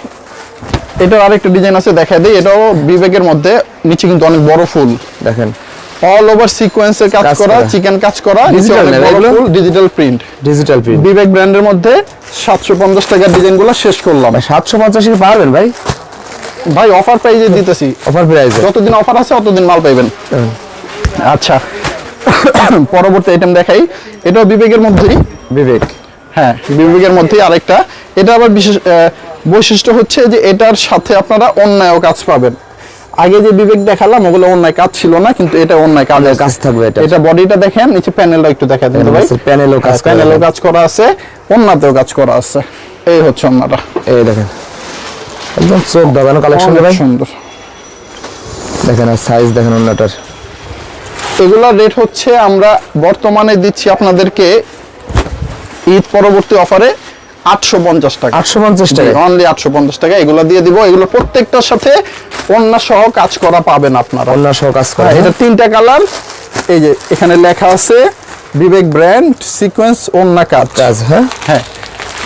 এটা আরেকটা ডিজাইন আছে দেখাই দেই। এটাও বিবেকের মধ্যে, নিচে কিন্তু অনেক বড় ফুল
দেখেন,
অল ওভার সিকোয়েন্সের কাজ করা, চিকেন কাজ করা, ডিজিটাল প্রিন্ট। বিবেক ব্র্যান্ডের মধ্যে 750 টাকার ডিজাইনগুলো শেষ করলাম।
750 কি পারবেন ভাই?
ভাই অফার প্রাইজে দিতেছি,
অফার প্রাইজে
যতদিন অফার আছে ততদিন মাল পাইবেন। আচ্ছা পরবর্তী আইটেম দেখাই, এটাও বিবেকের মধ্যেই।
বিবেক,
হ্যাঁ বিবেকের মধ্যেই আরেকটা। এটা আবার বিশেষ বৈশিষ্ট্য হচ্ছে যে এটার সাথে আপনারা অন্যায়ও কাজ পাবেন। আগে যে বিবেক দেখালাম ওগুলো অন্যায় কাজ ছিল না, কিন্তু এটা অন্যায় কাজ থাকবে। এটা বডিটা দেখেন, নিচে প্যানেলটা একটু দেখা দেন ভাই। প্যানেলও কাজ করা আছে, অন্যতেও কাজ করা আছে। এই হচ্ছে অন্যটা,
এই দেখেন একদম চোখ দাগানো কালেকশন ভাই,
সুন্দর
দেখেন। আর সাইজ দেখেন অন্যটার।
এগুলার রেট হচ্ছে আমরা বর্তমানে দিচ্ছি আপনাদেরকে ঈদ পরবর্তী অফারে 850 টাকা।
850 টাকা,
অনলি 850 টাকা। এগুলো দিয়ে দিব। এগুলো প্রত্যেকটার সাথে ওন্না সহ কাজ করা পাবেন আপনারা।
ওন্না সহ কাজ করা।
এটা 3টা কালার। এই যে এখানে লেখা আছে বিবেক ব্র্যান্ড সিকোয়েন্স ওন্না কাজ।
হ্যাঁ
হ্যাঁ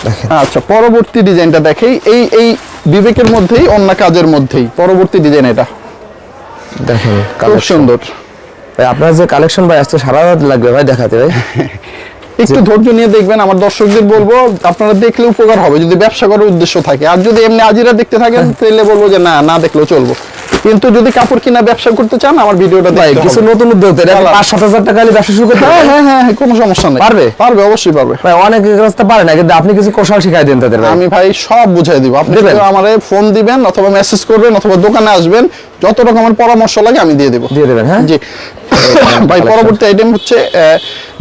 দেখেন। আচ্ছা পরবর্তী ডিজাইনটা দেখেই, এই বিবেকের মধ্যেই ওন্না কাজের মধ্যেই পরবর্তী ডিজাইন। এটা
দেখেন
খুব সুন্দর
ভাই। আপনার যে কালেকশন ভাই আজকে সারা রাত লাগবে ভাই দেখাতে ভাই।
একটু ধৈর্য নিয়ে দেখবেন। আমার দর্শকদের বলবো আপনারা দেখলে উপকার হবে যদি ব্যবসা করার উদ্দেশ্য থাকে। আর যদি এমনি আজিরা দেখতে থাকেন তাহলে বলবো যে না দেখলেও চলবো। কিন্তু যদি কাপড় কিনা ব্যবসা করতে চান আমার ভিডিওটা
ভাই
দেখতে
কিছু
হবে।
নতুন উদ্যোক্তা, এটা
কালার।
5-7 হাজার টাকা হলে ব্যবসা শুরু করতে
হ্যাঁ
পারবে?
হ্যাঁ হ্যাঁ হ্যাঁ, কোনো সমস্যা নেই।
পারবে?
পারবে, অবশ্যই পারবে।
ভাই অনেকে রাস্তা পারে না, কিন্তু আপনি কিছু কৌশল শিখাই দেন তাদের ভাই।
আমি ভাই সব বুঝাই দিব। আপনি
দিবেন?
শুধু আমারে ফোন দিবেন অথবা মেসেজ করবেন অথবা দোকানে আসবেন, যত রকমের পরামর্শ লাগে আমি দিয়ে দেব।
দিয়ে দেবেন, হ্যাঁ?
জি ভাই, পরবর্তী আইটেম হচ্ছে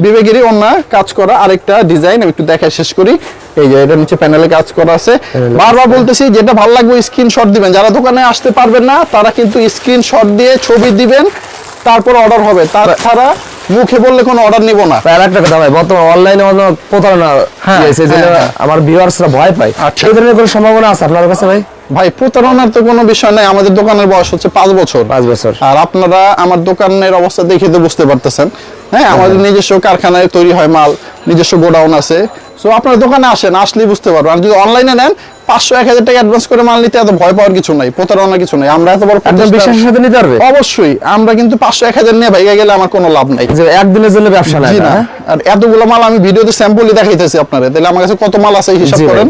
বিবেগেরই ওন্না কাজ করা আরেকটা ডিজাইন, আমি একটু দেখায় শেষ করি। এই যে এটা নিচে প্যানেলে কাজ করা আছে। বারবার বলতেছি যেটা ভালো লাগবে স্ক্রিনশট দিবেন। যারা দোকানে আসতে পারবেন না তারা কিন্তু স্ক্রিনশট দিয়ে ছবি দিবেন, তারপর অর্ডার হবে। তাছাড়া মুখে বললে কোনো অর্ডার নিব না।
ভাই আরেকটা কথা ভাই, বর্তমানে অনলাইনে অনেক প্রতারণা হয়েছে, যেটা আমার ভিউয়ার্সরা ভয় পায়।
আচ্ছা।
এই ধরনের কোনো সম্ভাবনা আছে আপনার কাছে ভাই?
ভাই প্রতারণার তো কোনো বিষয় নাই, আমাদের দোকানের বয়স হচ্ছে 5 বছর।
5 বছর।
আর আপনারা আমার দোকানের অবস্থা দেখে তো বুঝতে পারতেছেন। হ্যাঁ, আমাদের নিজস্ব কারখানায় তৈরি হয় মাল, নিজস্ব গোডাউন আছে। সো আপনার দোকানে আসেন, আসলেই বুঝতে পারবেন। আর যদি অনলাইনে নেন 500-1000 টাকা অ্যাডভান্স করে মাল নিতে এত ভয় পাওয়ার কিছু নাই, প্রতারণার কিছু নাই। আমরা এত বড়
একদম
প্রতিষ্ঠান-
বিশ্বাসের সাথে নিতে পারবে?
অবশ্যই। আমরা কিন্তু 500-1000 নিয়ে ভাইগা গেলে আমার কোনো লাভ নাই।
যে একদিনের জন্য ব্যবসা না
জি
এটা,
না।
হ্যাঁ?
আর এতগুলো মাল আমি ভিডিওতে স্যাম্পলই দেখাইতেছি আপনারা, তাহলে আমার কাছে কত মাল আছে এই হিসাব
জি ভাই।
করেন।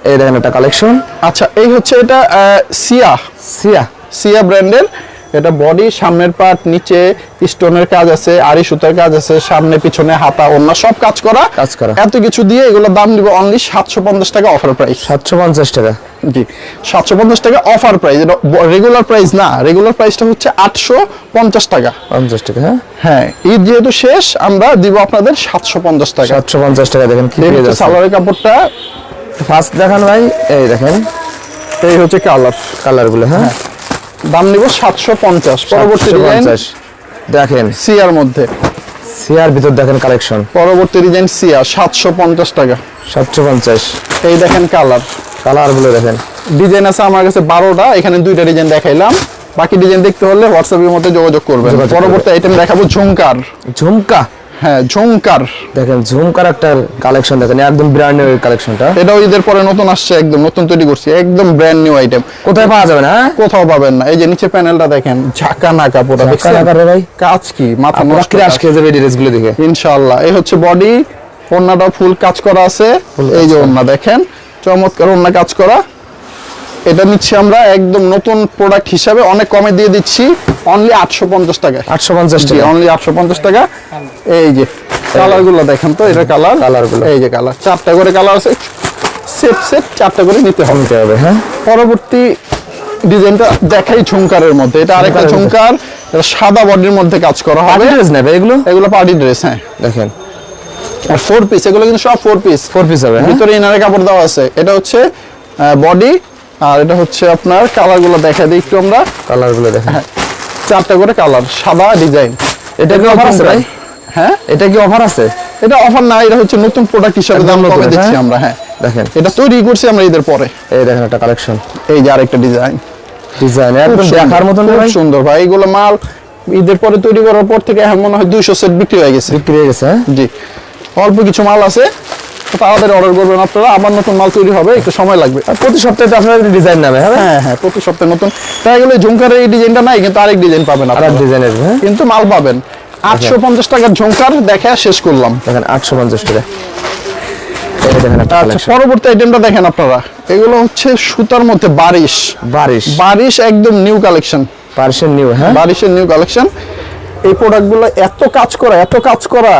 এই দেখেন একটা কালেকশন।
আচ্ছা, এই হচ্ছে এটা সিয়া
সিয়া
ব্র্যান্ডের। এটা বডি, সামনের পার্ট, নিচে স্টোনের কাজ আছে, আড়ি সুতার কাজ আছে, সামনে পিছনে হাতা ওন্না সব কাজ করা। এত কিছু দিয়ে এগুলোর দাম দিব অনলি 750 টাকা অফার প্রাইস।
750 টাকা।
জি, 750 টাকা অফার প্রাইস। এটা রেগুলার প্রাইস না, রেগুলার প্রাইসটা হচ্ছে 850 টাকা।
50 টাকা, হ্যাঁ?
হ্যাঁ, ঈদ যেহেতু শেষ আমরা দিব আপনাদের 750 টাকা।
750 টাকা। দেখেন কি পেয়ে যাচ্ছে।
সালোয়ারের কাপড়টা
ফার্স্ট দেখান ভাই, এই দেখেন
এই হচ্ছে
কালার গুলো, হ্যাঁ?
দাম নিব 750। পরবর্তী ডিজাইন
750 দেখেন,
সিয়ার মধ্যে।
সিয়ার ভিতর দেখেন কালেকশন।
পরবর্তী ডিজাইন সিয়া 750 টাকা।
750।
এই দেখেন
কালার গুলো দেখেন।
ডিজাইন আছে আমার কাছে 12টা, এখানে 2টা ডিজাইন দেখাইলাম। বাকি ডিজাইন দেখতে হলে হোয়াটসঅ্যাপের মধ্যে যোগাযোগ করবেন। পরবর্তী আইটেম দেখাবো ঝুমকার।
ঝুমকা,
হ্যাঁ ঝুমকার
দেখেন ঝুমকার একটা কালেকশন দেখেন, একদম ব্র্যান্ড নিউ কালেকশনটা।
এটাও ঈদের পরে নতুন আসছে, একদম নতুন তৈরি করছি, একদম ব্র্যান্ড নিউ আইটেম।
কোথায় পাওয়া যাবে না?
কোথাও পাবেন না। এই যে নিচে প্যানেলটা দেখেন, ঝাঁকা নাকা পুরো, দেখছেন
ভাই
কাজ কি মাথা নষ্ট।
ক্রাশ খেয়ে যাবে এই ড্রেসগুলো দেখে
ইনশাআল্লাহ। এই হচ্ছে বডি, ওন্নাটা ফুল কাজ করা আছে। এই যে ওন্না দেখেন, চমৎকার ওন্না কাজ করা। এটা নিচ্ছি আমরা একদম নতুন প্রোডাক্ট হিসাবে অনেক কমে দিয়ে দিচ্ছি, অনলি 850 টাকা।
850 টাকা,
অনলি 850 টাকা। এই যে কালারগুলো দেখেন তো, এটা কালারগুলো, এই যে কালার 4টা করে কালার আছে, সেট 4টা করে নিতে হবে,
হ্যাঁ?
পরবর্তী ডিজাইনটা দেখাই ঝুমকারের মধ্যে। এটা আরেকটা ঝুমকার, এটা সাদা বডির মধ্যে কাজ করা হবে।
ড্রেস নেবে এগুলো?
এগুলো পার্টি ড্রেস, হ্যাঁ
দেখেন।
আর 4 পিস, এগুলো কিন্তু সব 4 পিস।
4 পিস হবে, হ্যাঁ?
ভিতরে ইনারে কাপড় দেওয়া আছে। এটা হচ্ছে বডি, আর এটা হচ্ছে আপনার কালারগুলো দেখা দিই একটু আমরা।
কালারগুলো দেখেন,
4টা করে কালার, সাদা ডিজাইন।
এটা কি অফার আছে ভাই?
হ্যাঁ,
এটা কি অফার আছে?
এটা অফার না, এটা হচ্ছে নতুন প্রোডাক্ট হিসেবে দাম কমে দিচ্ছি আমরা। হ্যাঁ
দেখেন,
এটা তৈরি করছি আমরা ঈদের পরে।
এই দেখেন একটা কালেকশন।
এই যে আরেকটা ডিজাইন
একদম দেখার মতন ভাই,
সুন্দর ভাই। এগুলো মাল ঈদের পরে তৈরি করার পর থেকে এখন মনে হয় 200 সেট বিক্রি হয়ে গেছে। হ্যাঁ জি, অল্প কিছু মাল আছে, তাড়াতাড়ি অর্ডার করবেন আপনারা। আবার নতুন মাল তৈরি হবে, একটু সময় লাগবে।
প্রতি সপ্তাহে তো আপনাদের ডিজাইন নামে,
হ্যাঁ হ্যাঁ, প্রতি সপ্তাহে নতুন। তাই গেলে ঝুমকারের এই ডিজাইনটা নাই, কিন্তু আরেক ডিজাইন পাবেন আপনারা,
ডিজাইনের, হ্যাঁ?
কিন্তু মাল পাবেন। 850 টাকার ঝুমকার দেখা শেষ করলাম।
দেখেন 850 টাকা। এই দেখেন একটা
আচ্ছা, পরবর্তী আইটেমটা দেখেন আপনারা। এগুলো হচ্ছে সুতার মধ্যে বারিশ একদম নিউ কালেকশন,
পার্সেন্ট নিউ, হ্যাঁ?
বারিশের নিউ কালেকশন। এই প্রোডাক্টগুলো এত কাজ করা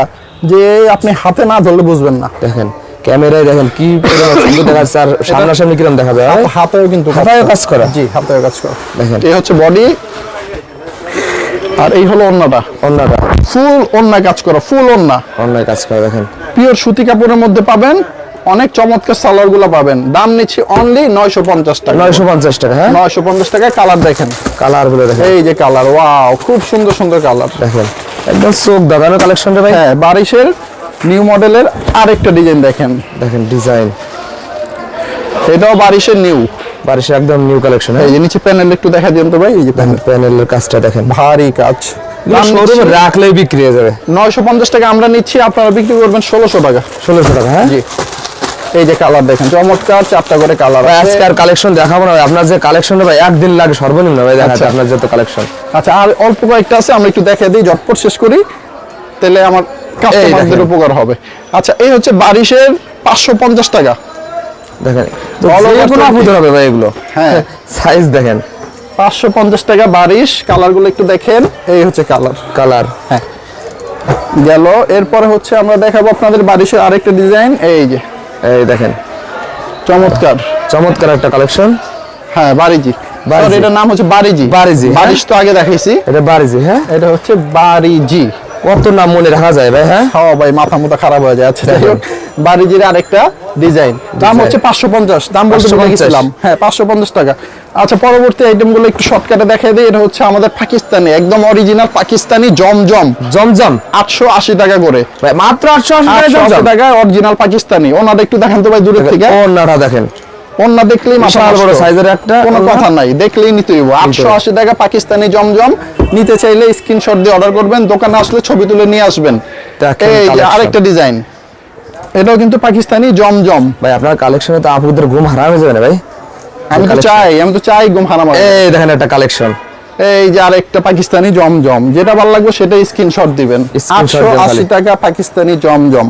যে আপনি হাতে না ধরলে বুঝবেন না।
দেখেন ক্যামেরায় দেখেন কি সুন্দর দেখা যাচ্ছে, আর সামনাসামনি কিরকম দেখা যায়।
হাতেও কিন্তু
কাজ করা।
জি, হাতেও কাজ করা।
দেখেন
এই হচ্ছে বডি, আর এই হলো ওন্নাটা ফুল ওন্না কাজ করা, ফুল ওন্না
কাজ করা। দেখেন
পিওর সুতি কাপড়ের মধ্যে পাবেন, অনেক চমৎকার সালোয়ার গুলো পাবেন। দাম নিচ্ছি অনলি 950 টাকা।
950 টাকা, হ্যাঁ?
950 টাকা। কালার দেখেন,
কালার গুলো দেখেন,
এই যে কালার, ওয়াও, খুব সুন্দর সুন্দর কালার।
দেখেন একদম চোখ দাগানো কালেকশন রে ভাই।
হ্যাঁ, বারিশের নিউ মডেলের আরেকটা ডিজাইন দেখেন,
ডিজাইন
এটাও বারিশের নিউ,
বারিশের একদম নিউ কালেকশন।
এই যে নিচে প্যানেল একটু দেখা দিন তো ভাই। এই যে
প্যানেলের কাজটা দেখেন,
ভারী কাজ।
শোরুমে রাখলেই বিক্রি হয়ে যাবে।
950 টাকা আমরা নিচ্ছি, আপনারা বিক্রি করবেন 1600 টাকা।
1600 টাকা, হ্যাঁ?
জি। এই যে কালার দেখেন, চমৎকার 4টা করে কালার আছে।
আজকে আর কালেকশন দেখাবো না, আপনার যে কালেকশন ভাই একদিন লাগে সর্বনিম্ন ভাই দেখাতে, আপনার যত কালেকশন।
আচ্ছা, আর অল্প কয়েকটা আছে, আমরা একটু দেখিয়ে দিই, ঝটপট শেষ করি, তাহলে আমার কাস্টমারদের উপকার হবে। আচ্ছা, এই হচ্ছে বারিশের 550 টাকা।
দেখেন হবে ভাই এগুলো, হ্যাঁ? সাইজ দেখেন,
550 টাকা বারিশ। কালার গুলো একটু দেখেন, এই হচ্ছে কালার। হ্যাঁ, গেল। এরপরে হচ্ছে আমরা দেখাবো আপনাদের বারিশের আরেকটা ডিজাইন। এই যে
এই দেখেন, চমৎকার একটা কালেকশন।
হ্যাঁ, বারিজি। এটার নাম হচ্ছে বারিজি। বারিশ তো আগে দেখাইছি,
এটা বারিজি। হ্যাঁ,
এটা হচ্ছে বারিজি।
কত নাম মনে রাখা যায় ভাই? হ্যাঁ
ভাই, মাথা মুথা খারাপ হয়ে যায়। আচ্ছা, বারিজির আরেকটা ডিজাইন, দাম হচ্ছে 550। দাম বলতে ভুলে গেছিলাম। হ্যাঁ, 550 টাকা। আচ্ছা, পরবর্তী আইটেম গুলো একটু শর্টকাটে দেখাই দিই। এটা হচ্ছে আমাদের পাকিস্তানি, একদম অরিজিনাল পাকিস্তানি জমজম 880 টাকা করে।
ভাই মাত্র 880
টাকা অরিজিনাল পাকিস্তানি। ওনাটা একটু দেখেন তো ভাই দূরের থেকে।
ওনাটা দেখেন,
ওনা দেখলেই মাথা
বড় সাইজের একটা,
কোনো কথা নাই, দেখলেই নিতে হইব। 880 টাকা পাকিস্তানি জমজম। নিতে চাইলে স্ক্রিনশট দিয়ে অর্ডার করবেন, দোকানে আসলে ছবি তুলে নিয়ে আসবেন। এই যে আরেকটা ডিজাইন, এটাও কিন্তু পাকিস্তানি জমজম।
ভাই আপনার কালেকশনে তো আপুদের ঘুম হারাম হয়ে যাবে না ভাই?
আমি তো চাই ঘুম হারাম।
এই দেখেন একটা কালেকশন,
এই যে আরেকটা পাকিস্তানি জমজম। যেটা ভালো লাগবে সেটা স্ক্রিনশট দিবেন। 880 টাকা পাকিস্তানি জমজম।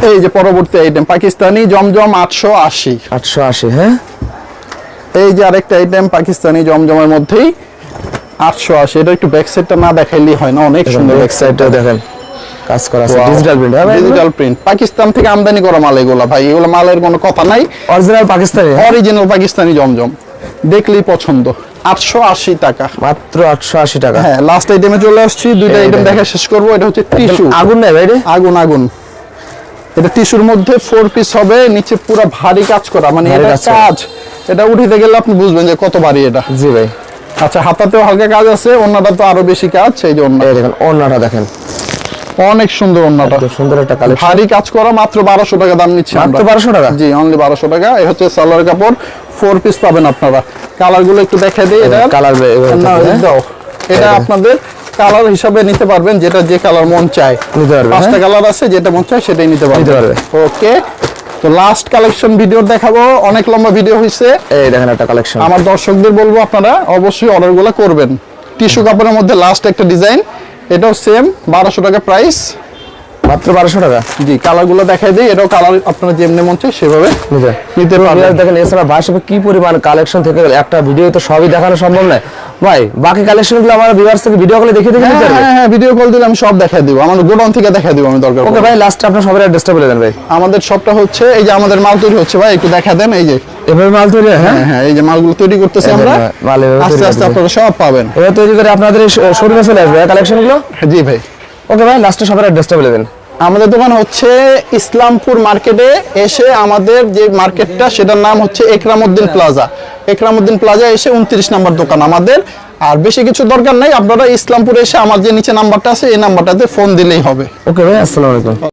এই যে পরবর্তী আইটেম পাকিস্তানি জমজম 880।
হ্যাঁ,
এই যে আরেকটা আইটেম পাকিস্তানি জমজমের মধ্যেই 880। এটা একটু ব্যাক সাইডটা না দেখাইলেই হয় না, অনেক সুন্দর ব্যাক সাইডটা
দেখেন, কাজ করা আছে, ডিজিটাল প্রিন্ট। হ্যাঁ,
ডিজিটাল প্রিন্ট, পাকিস্তান থেকে আমদানি করা মাল এগুলা ভাই। এগুলো মালের কোনো কথা নাই, অরিজিনাল পাকিস্তানি জমজম। দেখলেই পছন্দ। 880 টাকা,
মাত্র 880 টাকা।
হ্যাঁ, লাস্ট আইটেমে চলে আসছি। দুইটা আইটেম দেখা শেষ করব। এটা হচ্ছে টিস্যু।
আগুন নাই ভাই রে,
আগুন। এটা টিস্যুর মধ্যে 4 পিস হবে, নিচে পুরো ভারী কাজ করা, মানে এটা কাজ, এটা উঠিতে গেলে আপনি বুঝবেন যে কত ভারী এটা।
জি ভাই।
আচ্ছা, হাতাতেও হালকা কাজ আছে, ওন্নাটা তো আরো বেশি কাজ। এই যে ওন্না,
এই দেখেন ওন্নাটা দেখেন,
অনেক সুন্দর ওন্নাটা,
সুন্দর একটা কালেকশন।
ভারী কাজ করা, মাত্র 1200 টাকা দাম নিচ্ছে।
মাত্র 1200 টাকা?
জি, অনলি 1200 টাকা। এই হচ্ছে সালোয়ার কাপড়, 4 পিস পাবেন আপনারা। কালার গুলো একটু দেখাই দিই। এটা
কালার
দাও, এটা আপনাদের কালার হিসাবে নিতে পারবেন, যেটা যে কালার মন চায়
নিতে পারবেন।
5টা কালার আছে, যেটা মন চায় সেটাই নিতে পারবেন। ওকে, তো লাস্ট কালেকশন ভিডিও দেখাবো। অনেক লম্বা ভিডিও হইছে।
এই দেখেন একটা কালেকশন।
আমার দর্শকদের বলবো আপনারা অবশ্যই অর্ডারগুলো করবেন। টিস্যু কাপড়ের মধ্যে লাস্ট একটা ডিজাইন, এটাও সেম 1200 টাকা প্রাইস,
মাত্র 1200 টাকা।
জি, কালারগুলো দেখাই দিই। এটাও কালার আপনারা যেমনি মন চায় সেভাবে নিতে পারবেন।
দেখেন এছাড়া ভাষাবে কি পরিমাণ কালেকশন থেকে একটা ভিডিও তো সবই দেখানো সম্ভব নয় ভাই। বাকি কালেকশনগুলো আমার ভিউয়ার্স থেকে ভিডিও কলে দেখে নিতে পারবে।
হ্যাঁ, ভিডিও কল দিলে আমি সব দেখাই দিব, আমার গোডাউন থেকে দেখাই দিব আমি দরকার।
ওকে ভাই, লাস্ট আপনার সবার অ্যাড্রেসটা বলে দেন ভাই।
আমাদের শপটা হচ্ছে, এই যে আমাদের মাল তৈরি হচ্ছে ভাই, একটু দেখা দেন। এই যে
এভাবে মাল তৈরি হয়?
হ্যাঁ, এই যে মালগুলো তৈরি করতেছি আমরা, আস্তে আস্তে আপনারা সব পাবেন।
এবার তৈরি করে আপনাদের শোরুমে চলে আসবে কালেকশনগুলো?
জি ভাই।
ওকে ভাই, লাস্টে সবার অ্যাড্রেসটা বলে দেন।
আমাদের দোকান হচ্ছে ইসলামপুর মার্কেটে এসে, আমাদের যে মার্কেটটা সেটার নাম হচ্ছে একরামউদ্দিন প্লাজা। একরামউদ্দিন প্লাজা এসে 29 নম্বর দোকান আমাদের। আর বেশি কিছু দরকার নাই, আপনারা ইসলামপুরে এসে আমার যে নিচে নাম্বারটা আছে এই নাম্বারটাতে ফোন দিলেই হবে।
ওকে ভাই, আসসালামু আলাইকুম।